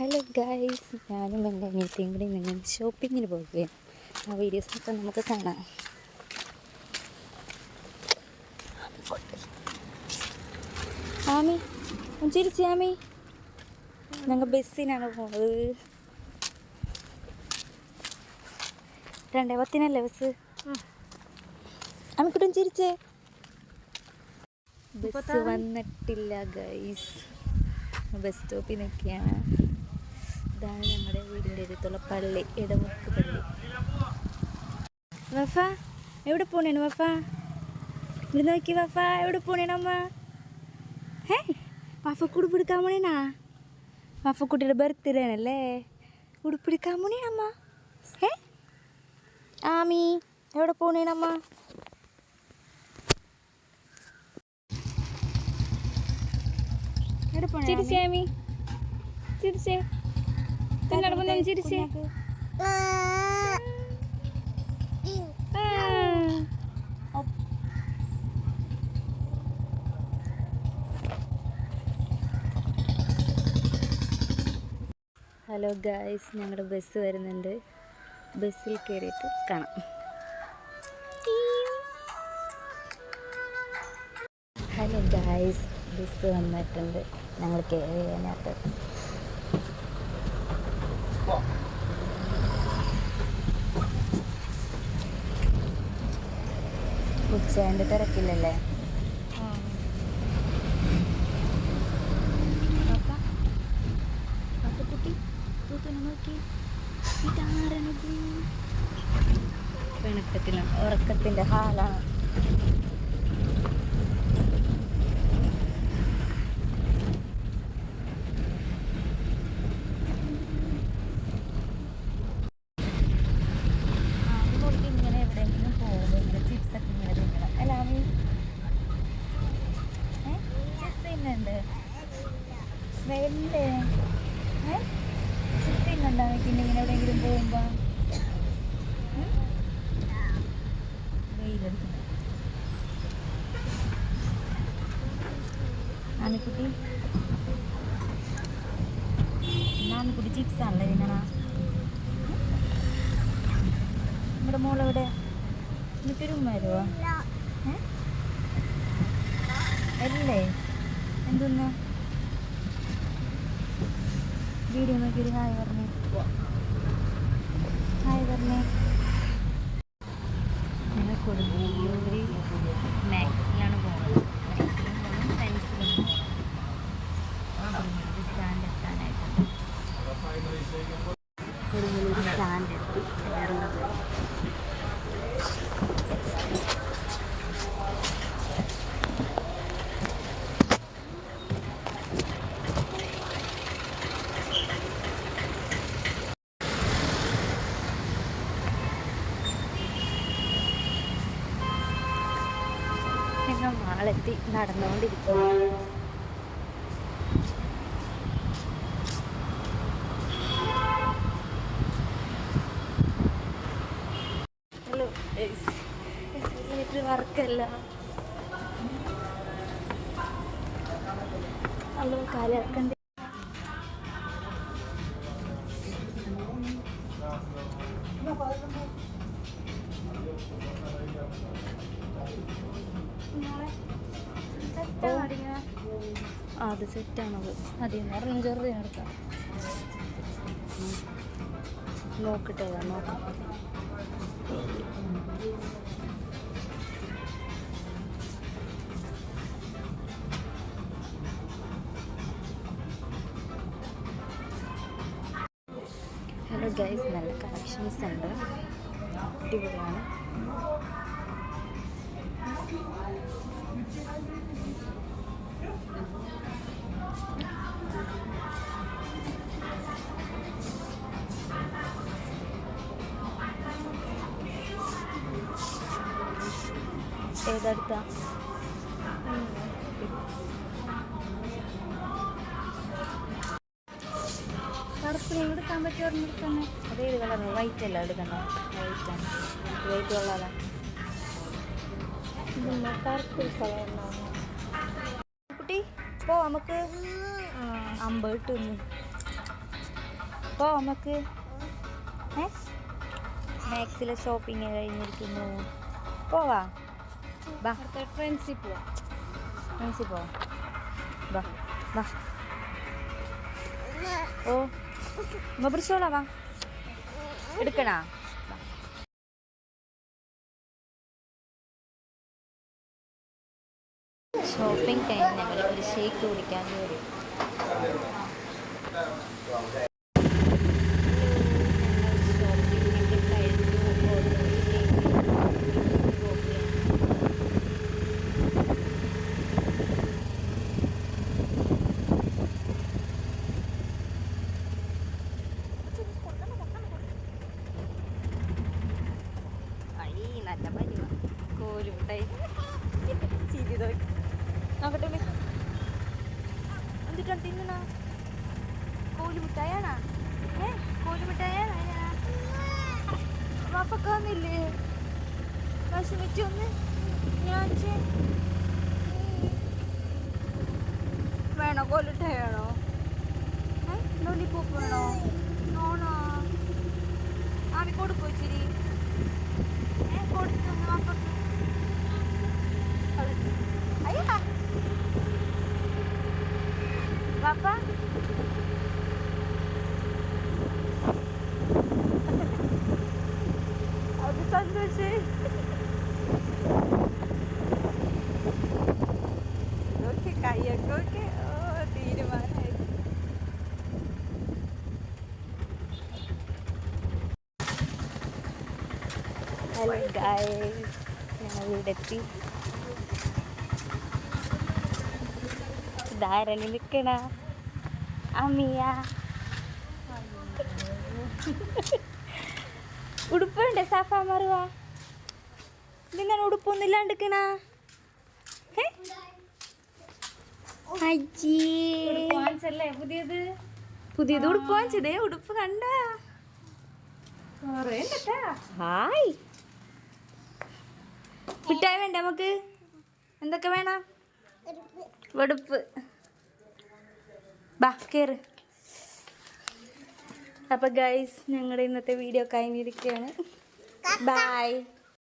Hello guys, ഞാനും എൻ്റെ അനിയത്തിയും കൂടി നിങ്ങൾ ഷോപ്പിങ്ങിന് പോകുകയാണ്. ആ വീഡിയോസൊക്കെ നമുക്ക് കാണാം. ആമി ചിരിച്ചി ആമി, ഞങ്ങൾ ബസ്സിനാണ് പോകുന്നത്. 2:10 ബസ്. ആമിക്കുട്ടും ചിരിച്ചേ. ബസ് വന്നിട്ടില്ല ഗൈസ്, ബസ് സ്റ്റോപ്പിൽ നിൽക്കുകയാണ്. ഇതാണ് ഞങ്ങളുടെ വീടിൻ്റെ അടുത്തുള്ള പള്ളി, ഇടമുക്ക് പള്ളി. വഫ എവിടെ പോണേണ്? വഫ ഇവിടെ നോക്കി. വഫ എവിടെ പോണേണമ്മ? വഫക്ക് ഉടുപ്പെടുക്കാൻ പോണേനാ? വഫക്കുട്ടിയുടെ ബർത്ത്ഡേ ആണല്ലേ, ഉടുപ്പെടുക്കാൻ പോണേനമ്മ. ആമി എവിടെ പോണേനമ്മ? ചിരിച്ചേ ആമി, ചിരിച്ചേ. തിന്നടപ്പൊന്നും ചിരിച്ചേ. ഹലോ ഗായ്സ്, ഞങ്ങളുടെ ബസ് വരുന്നുണ്ട്. ബസ്സിൽ കയറിയിട്ട് കാണാം. ഹലോ ഗായ്സ്, ബസ് വന്നിട്ടുണ്ട്. ഞങ്ങൾ കയറിയതിനകത്ത് ഉച്ചേൻ്റെ തിരക്കില്ലല്ലേ? കുട്ടി നോക്കി, ഇതാരനത്? പിണക്കത്തിലാണ്, ഉറക്കത്തിൻ്റെ ഹാളാണ്. വേണ്ടേ ചിപ്പിന്നുണ്ടോ പിന്നെ ഇങ്ങനെ എവിടെയെങ്കിലും പോകുമ്പോൾ? വെയിലെടുക്കുന്നു. ആമിക്കുട്ടി ആമിക്കുട്ടി ചിപ്സാണല്ലേ തിന്നണ? നമ്മുടെ മോളെവിടെ? എനിക്കൊരു ഉമ്മ വരുമോ? അല്ലേ എന്തൊന്ന് വീഡിയോ നോക്കിയൊരു ഹായ് പറഞ്ഞേ. ഹായ് പറഞ്ഞേ. ഞങ്ങൾ കൊടുങ്ങല്ലൂർ മാക്സിലാണ് പോകുന്നത്. മാക്സിലും പോകണം, സയൻസിലും പോകണം. കൊടുങ്ങല്ലൂർ സ്റ്റാൻഡ് എത്താനായിട്ടുണ്ട്. കൊടുങ്ങല്ലൂർ സ്റ്റാൻഡ് എത്തി കയറുന്നത്. മാളെത്തി നടന്നുകൊണ്ടിരിക്കുന്നു. ഹലോ, വർക്കല്ല. ഹലോ, കാലിറക്കണ്ട. അത് സെറ്റാണത്. അതിൽ നിന്ന് പറഞ്ഞ ചെറുതിനെടുക്കാം. നോക്കട്ടെ, നോക്കാം. ഹലോ ഗൈസ്, നല്ല കളക്ഷൻസ് ഉണ്ട്, അടിപൊളിയാണ്. ഏതെടുത്ത കറുപ്പ് എടുക്കാൻ പറ്റിയ തന്നെ. അതേത് കളറാണ്? വൈറ്റ് അല്ല എടുക്കണം. വൈറ്റാണ്, വൈറ്റ് കളറാണ്. കറുപ്പ് കളറാണ്. കുട്ടി പോ, നമുക്ക് 50 ഇട്ടു. പോ നമുക്ക്. മാക്സിലെ ഷോപ്പിംഗ് കഴിഞ്ഞിരിക്കുന്നു. പോവാ ബാ. ഫ്രണ്ട്സിൽ പോവാം. ഫ്രണ്ട്സിൽ പോവാം. ബാ ബാ. ഓ പിടിച്ചോളാ. വാ എടുക്കണ. ഷോപ്പിംഗ് കഴിഞ്ഞ് ഞങ്ങൾ ഒരു ഷേക്ക് കുടിക്കാൻ കയറി. നല്ല പരിവ കോലുമിട്ടായി ചിരി നോക്കട്ടെ. എന്നിട്ടാണ് തിന്നണ? കോലുമിട്ടായാണാ? കോലുമിട്ടായാണോ? വാപ്പൊക്കെ വന്നില്ലേ? വിഷമിച്ചൊന്ന് ഞാൻ വേണോ? കോലുമിട്ടായാണോ? ലോലിപോപ്പ് വേണോ? നോണോ? ആവി കൊടുക്കോ ഇച്ചിരി? കൊടുത്തു വാപ്പക്ക്. അയ്യാ വാപ്പ അത് സന്തോഷേ. ഓക്കെ കയ്യൊക്കെ ഓക്കെ. ഓ തീരുമാനമായി. ഹലോ ഗായ്സ്, ഞങ്ങൾ ഇവിടെ എത്തി. ധാരണി നിൽക്കണ അമ്മിയ. ഉടുപ്പുണ്ട് സാഫ മറുവ. നിന്നാണ് ഉടുപ്പൊന്നും ഇല്ലാണ്ടിക്കണ? പുതിയത് ഉടുപ്പ് വാങ്ങിച്ചതേ. ഉടുപ്പ് കണ്ട? ഹായ്. മിഠായി വേണ്ട നമുക്ക്? എന്തൊക്കെ വേണം? ഉടുപ്പ്. ബാ കേറ്. അപ്പോൾ ഗൈസ്, ഞങ്ങളുടെ ഇന്നത്തെ വീഡിയോ കഴിഞ്ഞിരിക്കുകയാണ്. ബൈ.